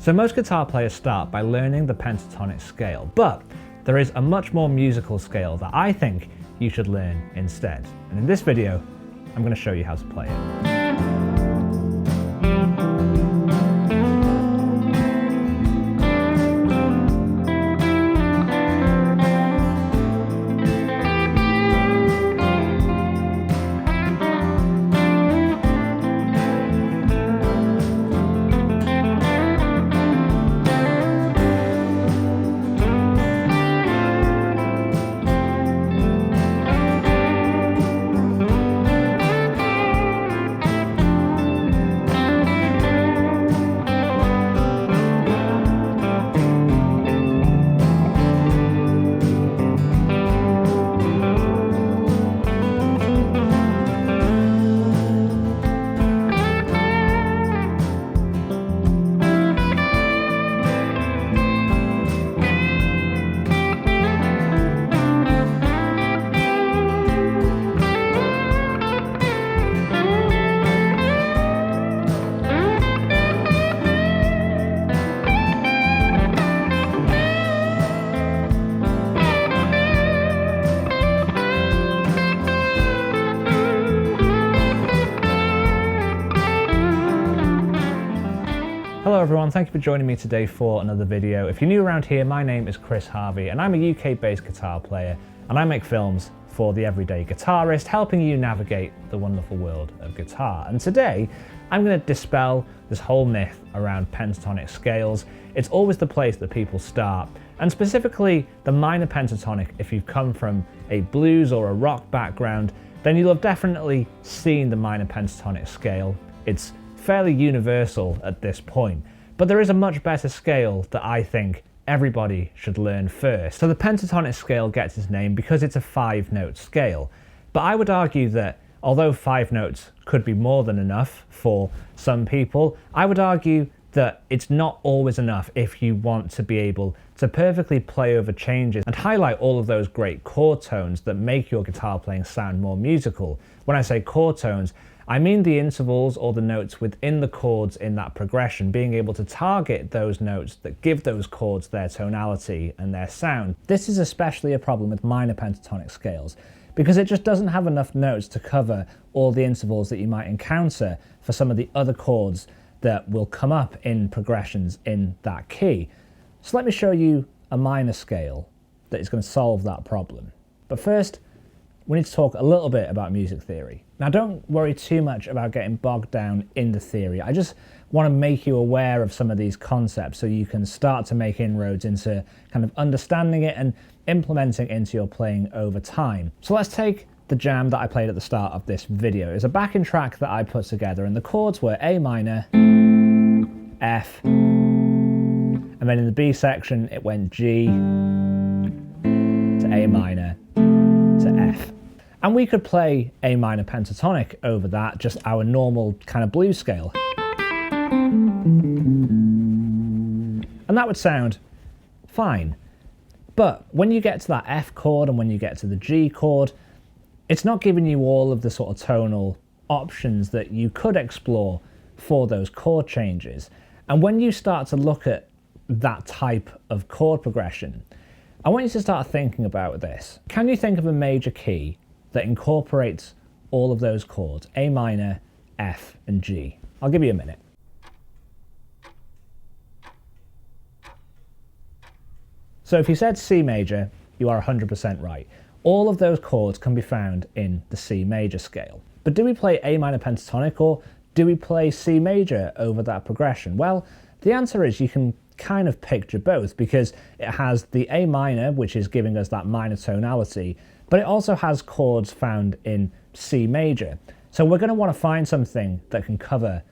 So most guitar players start by learning the pentatonic scale, but there is a much more musical scale that I think you should learn instead. And in this video, I'm going to show you how to play it. Hello everyone, thank you for joining me today for another video. If you're new around here, my name is Chris Harvey and I'm a UK-based guitar player and I make films for the everyday guitarist, helping you navigate the wonderful world of guitar. And today, I'm going to dispel this whole myth around pentatonic scales. It's always the place that people start, and specifically the minor pentatonic. If you've come from a blues or a rock background, then you'll have definitely seen the minor pentatonic scale. It's fairly universal at this point, but there is a much better scale that I think everybody should learn first. So the pentatonic scale gets its name because it's a 5-note scale, but I would argue that although 5 notes could be more than enough for some people, I would argue that it's not always enough if you want to be able to perfectly play over changes and highlight all of those great chord tones that make your guitar playing sound more musical. When I say chord tones, I mean the intervals or the notes within the chords in that progression, being able to target those notes that give those chords their tonality and their sound. This is especially a problem with minor pentatonic scales because it just doesn't have enough notes to cover all the intervals that you might encounter for some of the other chords that will come up in progressions in that key. So let me show you a minor scale that is going to solve that problem. But first, we need to talk a little bit about music theory. Now, don't worry too much about getting bogged down in the theory. I just want to make you aware of some of these concepts so you can start to make inroads into kind of understanding it and implementing into your playing over time. So let's take the jam that I played at the start of this video. It's a backing track that I put together, and the chords were A minor, F, and then in the B section it went G to A minor to F. And we could play A minor pentatonic over that, just our normal kind of blues scale. And that would sound fine. But when you get to that F chord and when you get to the G chord, it's not giving you all of the sort of tonal options that you could explore for those chord changes. And when you start to look at that type of chord progression, I want you to start thinking about this. Can you think of a major key that incorporates all of those chords, A minor, F, and G? I'll give you a minute. So if you said C major, you are 100% right. All of those chords can be found in the C major scale. But do we play A minor pentatonic or do we play C major over that progression? Well, the answer is you can kind of picture both, because it has the A minor, which is giving us that minor tonality, but it also has chords found in C major. So we're going to want to find something that can cover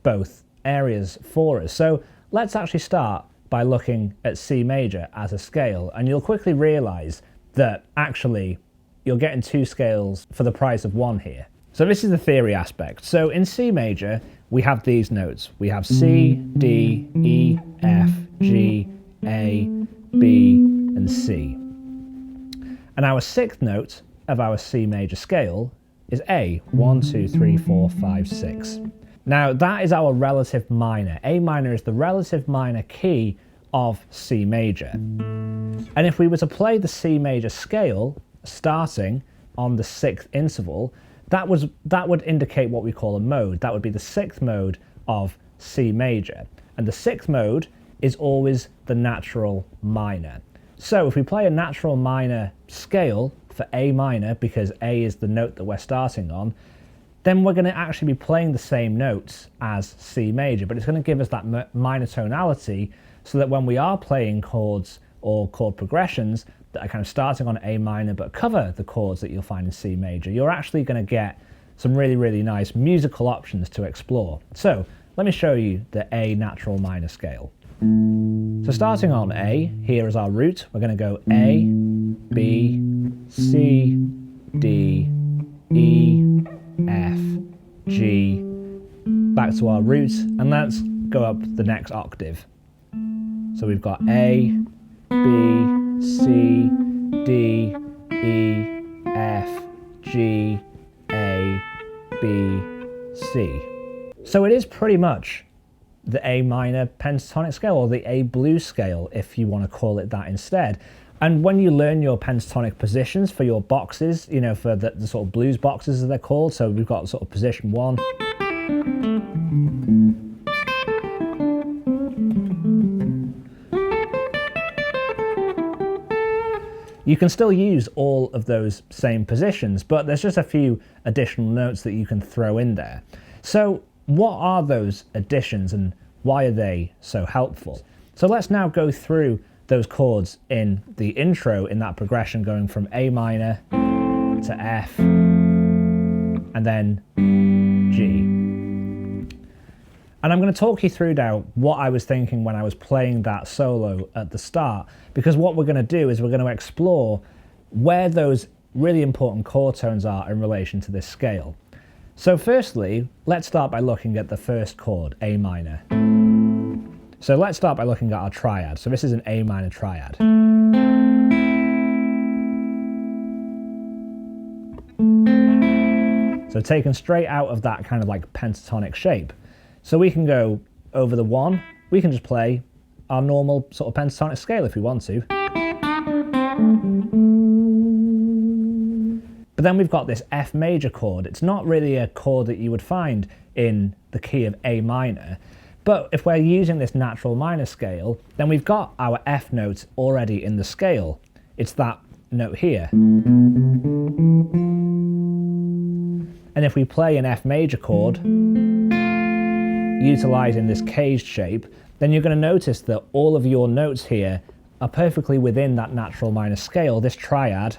both areas for us. So let's actually start by looking at C major as a scale, and you'll quickly realize that actually you're getting 2 scales for the price of 1 here. So this is the theory aspect. So in C major, we have these notes. We have C, D, E, F, G, A, B, and C. And our 6th note of our C major scale is A, 1, 2, 3, 4, 5, 6. Now that is our relative minor. A minor is the relative minor key of C major. And if we were to play the C major scale starting on the 6th interval, that would indicate what we call a mode. That would be the 6th mode of C major. And the 6th mode is always the natural minor. So if we play a natural minor scale for A minor, because A is the note that we're starting on, then we're going to actually be playing the same notes as C major, but it's going to give us that minor tonality so that when we are playing chords or chord progressions that are kind of starting on A minor but cover the chords that you'll find in C major, you're actually going to get some really, really nice musical options to explore. So let me show you the A natural minor scale. So starting on A, here is our root. We're going to go A, B, C, D, E, F, G, back to our root, and let's go up the next octave. So we've got A, B, C, D, E, F, G, A, B, C. So it is pretty much the A minor pentatonic scale, or the A blues scale, if you want to call it that instead. And when you learn your pentatonic positions for your boxes, you know, for the sort of blues boxes as they're called, so we've got sort of position 1. You can still use all of those same positions, but there's just a few additional notes that you can throw in there. So what are those additions and why are they so helpful? So let's now go through those chords in the intro in that progression, going from A minor to F and then G. And I'm going to talk you through now what I was thinking when I was playing that solo at the start, because what we're going to do is we're going to explore where those really important chord tones are in relation to this scale. So firstly, let's start by looking at the first chord, A minor. So let's start by looking at our triad. So this is an A minor triad. So taken straight out of that kind of like pentatonic shape. So we can go over the 1, we can just play our normal sort of pentatonic scale if we want to. But then we've got this F major chord. It's not really a chord that you would find in the key of A minor. But if we're using this natural minor scale, then we've got our F note already in the scale. It's that note here. And if we play an F major chord, utilizing this caged shape, then you're going to notice that all of your notes here are perfectly within that natural minor scale. This triad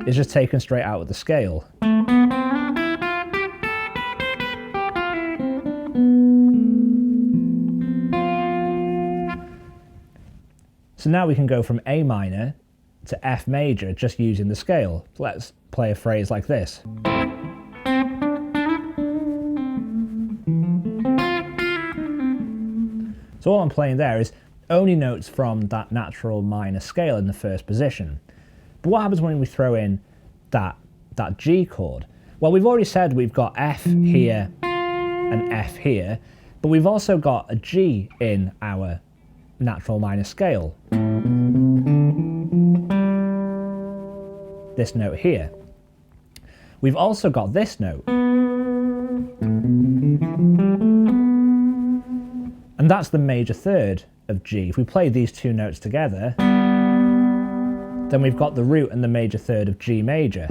is just taken straight out of the scale. So now we can go from A minor to F major just using the scale. So let's play a phrase like this. So all I'm playing there is only notes from that natural minor scale in the first position. But what happens when we throw in that G chord? Well, we've already said we've got F here and F here, but we've also got a G in our natural minor scale. This note here. We've also got this note. And that's the major third of G. If we play these two notes together, then we've got the root and the major third of G major.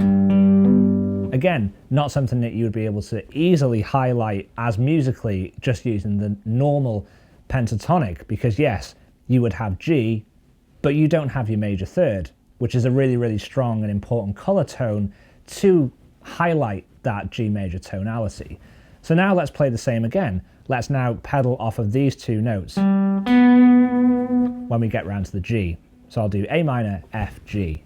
Again, not something that you would be able to easily highlight as musically just using the normal pentatonic, because yes, you would have G, but you don't have your major third, which is a really, really strong and important color tone to highlight that G major tonality. So now let's play the same again. Let's now pedal off of these two notes when we get round to the G. So I'll do A minor, F, G.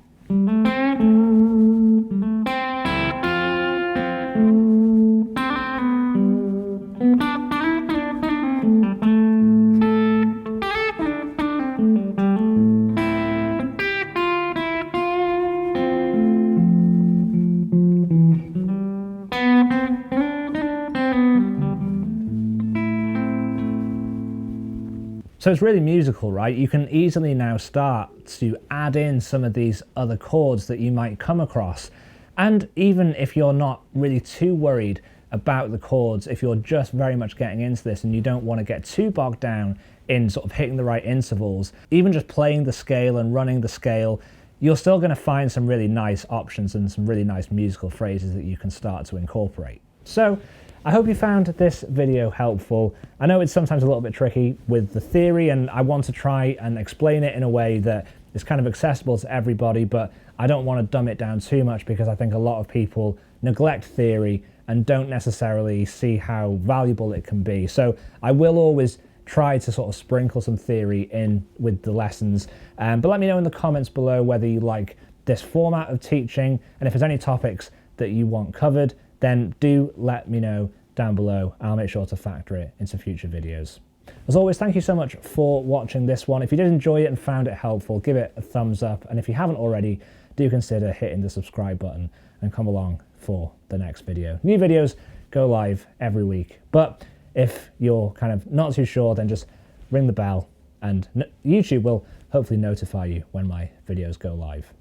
So it's really musical, right? You can easily now start to add in some of these other chords that you might come across. And even if you're not really too worried about the chords, if you're just very much getting into this and you don't want to get too bogged down in sort of hitting the right intervals, even just playing the scale and running the scale, you're still going to find some really nice options and some really nice musical phrases that you can start to incorporate. So I hope you found this video helpful. I know it's sometimes a little bit tricky with the theory, and I want to try and explain it in a way that is kind of accessible to everybody, but I don't want to dumb it down too much because I think a lot of people neglect theory and don't necessarily see how valuable it can be. So I will always try to sort of sprinkle some theory in with the lessons, but let me know in the comments below whether you like this format of teaching, and if there's any topics that you want covered, then do let me know down below. I'll make sure to factor it into future videos. As always, thank you so much for watching this one. If you did enjoy it and found it helpful, give it a thumbs up, and if you haven't already, do consider hitting the subscribe button and come along for the next video. New videos go live every week, but if you're kind of not too sure, then just ring the bell and YouTube will hopefully notify you when my videos go live.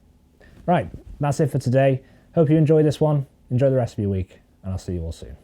Right, that's it for today. Hope you enjoyed this one. Enjoy the rest of your week, and I'll see you all soon.